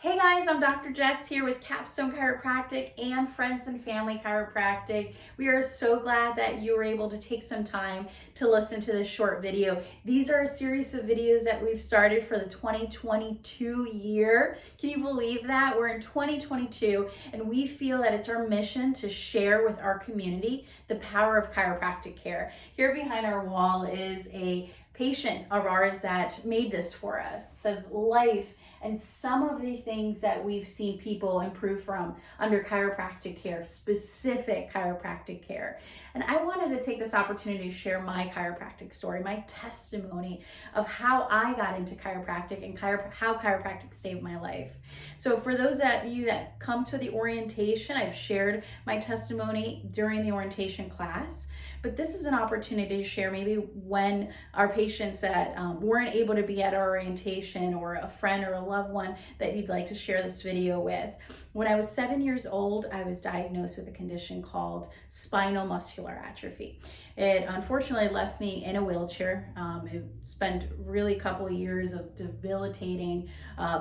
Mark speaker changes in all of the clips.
Speaker 1: Hey guys, I'm Dr. Jess here with Capstone Chiropractic and Friends and Family Chiropractic. We are so glad that you were able to take some time to listen to this short video. These are a series of videos that we've started for the 2022 year. Can you believe that? We're in 2022 and we feel that it's our mission to share with our community the power of chiropractic care. Here behind our wall is a patient of ours that made this for us. It says life and some of the things that we've seen people improve from under chiropractic care, specific chiropractic care. And I wanted to take this opportunity to share my chiropractic story, my testimony of how I got into chiropractic and how chiropractic saved my life. So for those of you that come to the orientation, I've shared my testimony during the orientation class, but this is an opportunity to share maybe when our patients that weren't able to be at our orientation, or a friend or a loved one that you'd like to share this video with. When I was 7 years old, I was diagnosed with a condition called spinal muscular atrophy. It unfortunately left me in a wheelchair. It spent really a couple of years of debilitating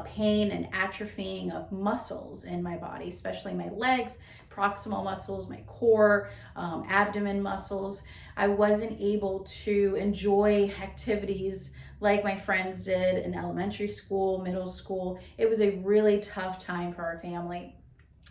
Speaker 1: pain and atrophying of muscles in my body, especially my legs, proximal muscles, my core, abdomen muscles. I wasn't able to enjoy activities like my friends did in elementary school, middle school. It was a really tough time for our family.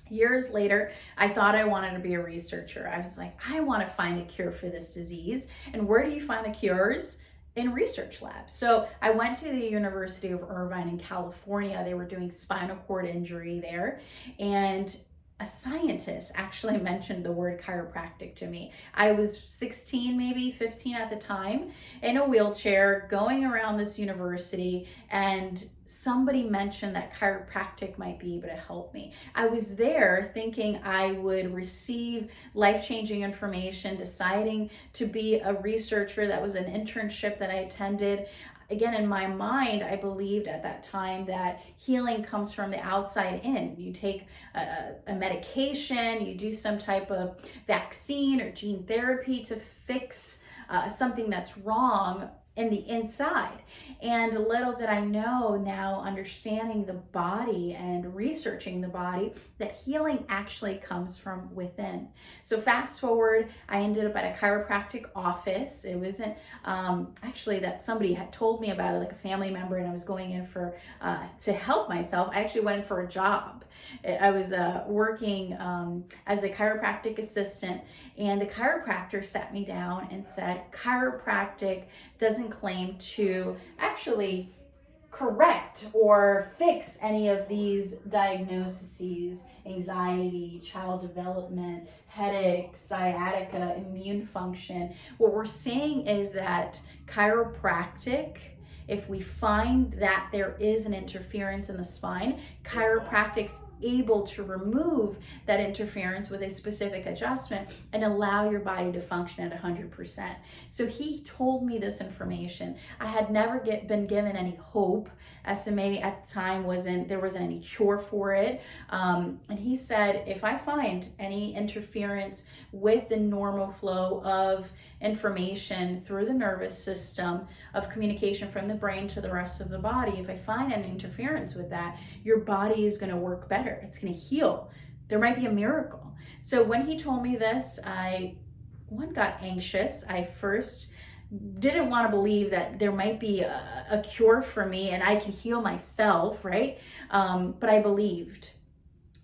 Speaker 1: Years later, I thought I wanted to be a researcher. I was like, I want to find the cure for this disease. And where do you find the cures? In research labs. So I went to the University of Irvine in California. They were doing spinal cord injury there. And a scientist actually mentioned the word chiropractic to me. I was 16, maybe 15 at the time, in a wheelchair going around this university, and somebody mentioned that chiropractic might be able to help me. I was there thinking I would receive life-changing information, deciding to be a researcher. That was an internship that I attended. Again, in my mind, I believed at that time that healing comes from the outside in. You take a medication, you do some type of vaccine or gene therapy to fix something that's wrong in the inside. And little did I know, now understanding the body and researching the body, that healing actually comes from within. So fast forward, I ended up at a chiropractic office. It wasn't actually that somebody had told me about it, like a family member, and I was going in for to help myself. I actually went for a job. I was working as a chiropractic assistant, and the chiropractor sat me down and said, chiropractic doesn't claim to actually correct or fix any of these diagnoses: anxiety, child development, headache, sciatica, immune function. What we're saying is that chiropractic, if we find that there is an interference in the spine, chiropractic's able to remove that interference with a specific adjustment and allow your body to function at 100%. So he told me this information. I had never been given any hope, as to maybe at the time there wasn't any cure for it. And he said, if I find any interference with the normal flow of information through the nervous system, of communication from the brain to the rest of the body, if I find an interference with that, your body is going to work better. It's going to heal. There might be a miracle. So when he told me this, I got anxious. I first didn't want to believe that there might be a cure for me and I could heal myself, right? But I believed.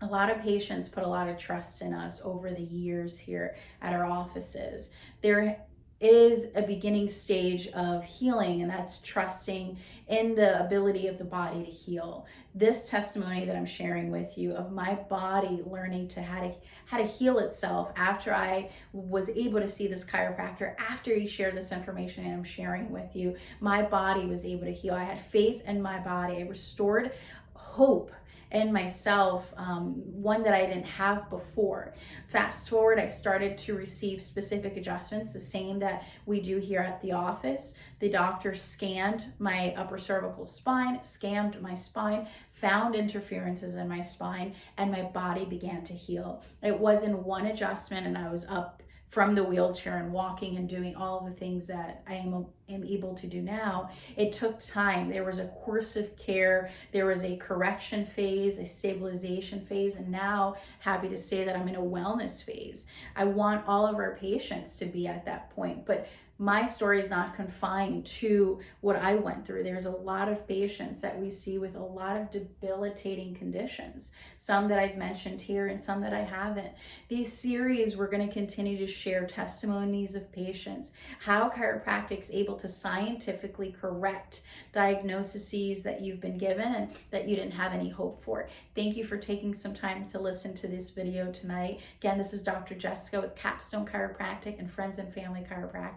Speaker 1: A lot of patients put a lot of trust in us over the years here at our offices. There is a beginning stage of healing, and that's trusting in the ability of the body to heal. This testimony that I'm sharing with you of my body learning to how to heal itself after I was able to see this chiropractor, after he shared this information and I'm sharing with you, my body was able to heal. I had faith in my body. I restored hope in myself, one that I didn't have before. Fast forward, I started to receive specific adjustments, the same that we do here at the office. The doctor scanned my upper cervical spine, scanned my spine, found interferences in my spine, and my body began to heal. It wasn't one adjustment and I was up from the wheelchair and walking and doing all the things that I am able to do now, it took time. There was a course of care, there was a correction phase, a stabilization phase, and now happy to say that I'm in a wellness phase. I want all of our patients to be at that point, but my story is not confined to what I went through. There's a lot of patients that we see with a lot of debilitating conditions, some that I've mentioned here and some that I haven't. These series, we're going to continue to share testimonies of patients, how chiropractic's able to scientifically correct diagnoses that you've been given and that you didn't have any hope for. Thank you for taking some time to listen to this video tonight. Again, this is Dr. Jessica with Capstone Chiropractic and Friends and Family Chiropractic.